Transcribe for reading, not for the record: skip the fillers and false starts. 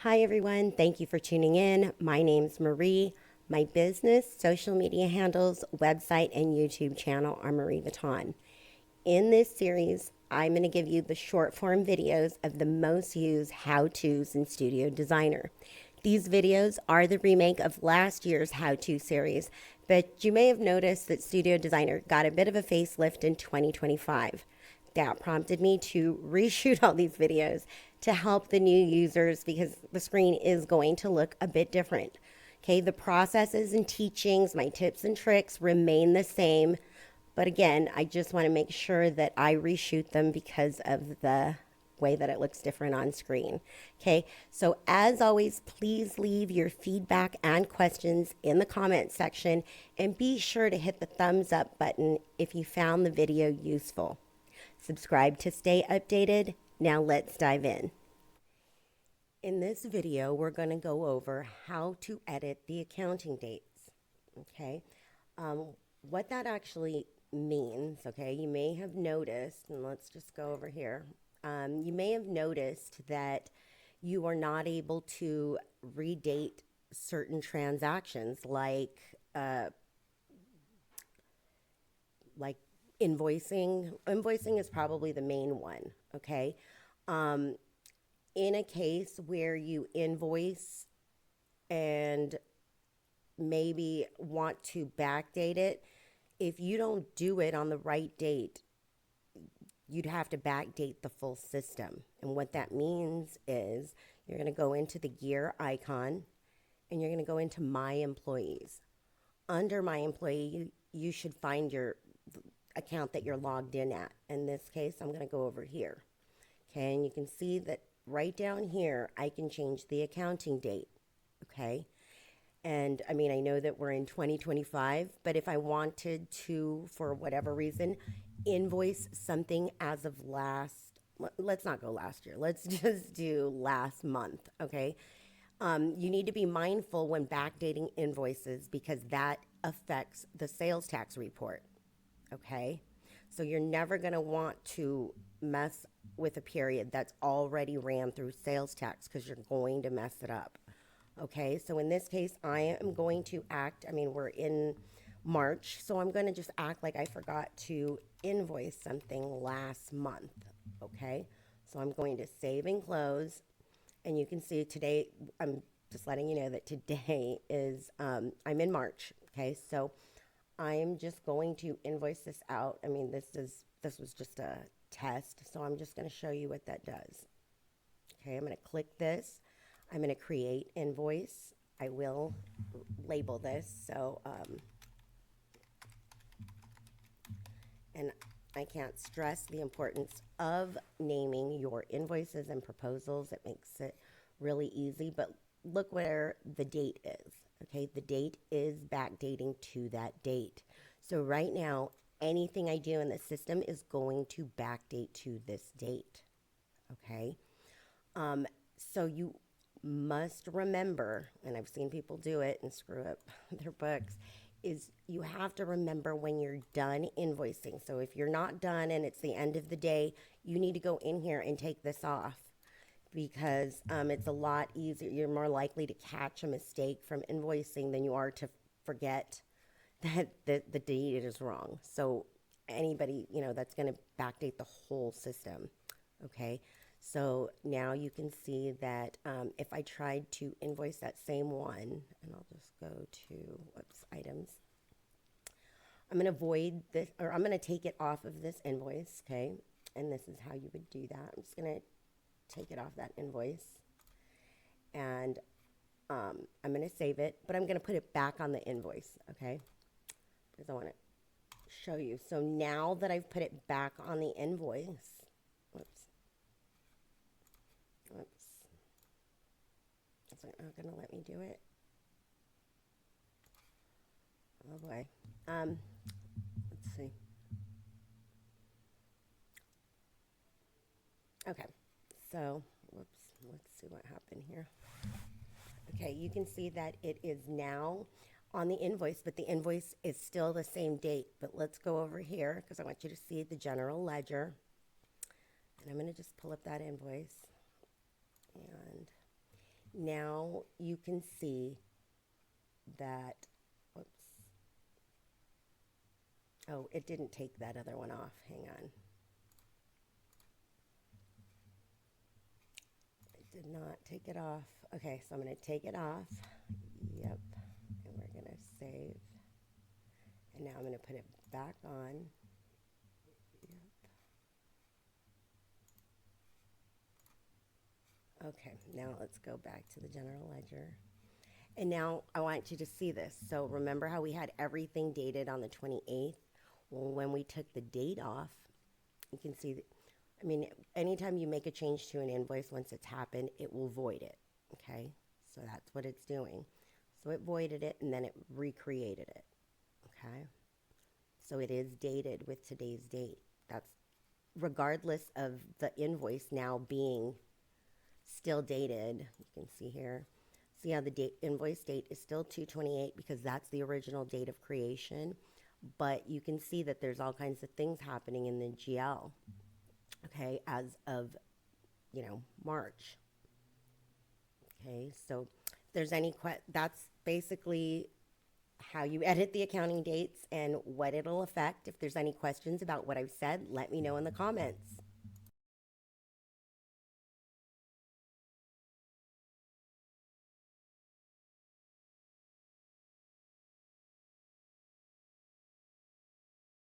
Hi, everyone. Thank you for tuning in. My name's Marie. My business, social media handles, website, and YouTube channel are Mareevuitton. In this series, I'm going to give you the short form videos of the most used how-tos in Studio Designer. These videos are the remake of last year's how-to series, but you may have noticed that Studio Designer got a bit of a facelift in 2025. That prompted me to reshoot all these videos to help the new users because the screen is going to look a bit different. Okay, the processes and teachings, my tips and tricks remain the same. But again, I just want to make sure that I reshoot them because of the way that it looks different on screen. Okay, so as always, please leave your feedback and questions in the comment section and be sure to hit the thumbs up button if you found the video useful. Subscribe to stay updated. Now let's dive in. In this video, we're going to go over how to edit the accounting dates. Okay, what that actually means, okay, you may have noticed, and let's just go over here. You may have noticed that you are not able to redate certain transactions like invoicing. Invoicing is probably the main one, okay? In a case where you invoice and maybe want to backdate it, if you don't do it on the right date, you'd have to backdate the full system. And what that means is you're going to go into the gear icon and you're going to go into My Employees. Under My Employee, you should find your account that you're logged in at. In this case, I'm going to go over here. Okay, and you can see that right down here, I can change the accounting date. Okay, and I mean, I know that we're in 2025, but if I wanted to, for whatever reason, invoice something as of let's not go last year, let's just do last month, okay? You need to be mindful when backdating invoices because that affects the sales tax report, okay? So you're never going to want to mess with a period that's already ran through sales tax because you're going to mess it up. Okay, so in this case, I am going to act, I mean, we're in March, so I'm going to just act like I forgot to invoice something last month. Okay, so I'm going to save and close, and you can see today, I'm just letting you know that today is, I'm in March. Okay, so I'm just going to invoice this out. I mean, this was just a test, so I'm just going to show you what that does. Okay, I'm going to click this. I'm going to create invoice. I will label this. So, and I can't stress the importance of naming your invoices and proposals. It makes it really easy. But look where the date is. Okay, the date is backdating to that date. So right now, anything I do in the system is going to backdate to this date. Okay, so you must remember, and I've seen people do it and screw up their books, is you have to remember when you're done invoicing. So if you're not done and it's the end of the day, you need to go in here and take this off because it's a lot easier. You're more likely to catch a mistake from invoicing than you are to forget that the date is wrong. So anybody, that's going to backdate the whole system. Okay. So now you can see that if I tried to invoice that same one, and I'll just go to, items. I'm going to void this, or I'm going to take it off of this invoice, okay? And this is how you would do that. I'm just going to take it off that invoice. And I'm going to save it, but I'm going to put it back on the invoice, okay? Because I want to show you. So now that I've put it back on the invoice, It's not going to let me do it. Oh boy. Let's see. Okay. So, let's see what happened here. Okay, you can see that it is now on the invoice, but the invoice is still the same date. But let's go over here because I want you to see the general ledger. And I'm going to just pull up that invoice. And Now you can see that, whoops. Oh, it didn't take that other one off. Hang on. It did not take it off. Okay, so I'm going to take it off. Yep. And we're going to save. And now I'm going to put it back on. Yep. Okay, now let's go back to the general ledger. And now I want you to see this. So remember how we had everything dated on the 28th? Well, when we took the date off, you can see that, I mean, anytime you make a change to an invoice, once it's happened, it will void it, okay? So that's what it's doing. So it voided it, and then it recreated it, okay? So it is dated with today's date. That's regardless of the invoice now being still dated. You can see here. See how the invoice date is still 2/28 because that's the original date of creation. But you can see that there's all kinds of things happening in the GL, okay, as of, March. Okay, so if there's any that's basically how you edit the accounting dates and what it'll affect. If there's any questions about what I've said, let me know in the comments.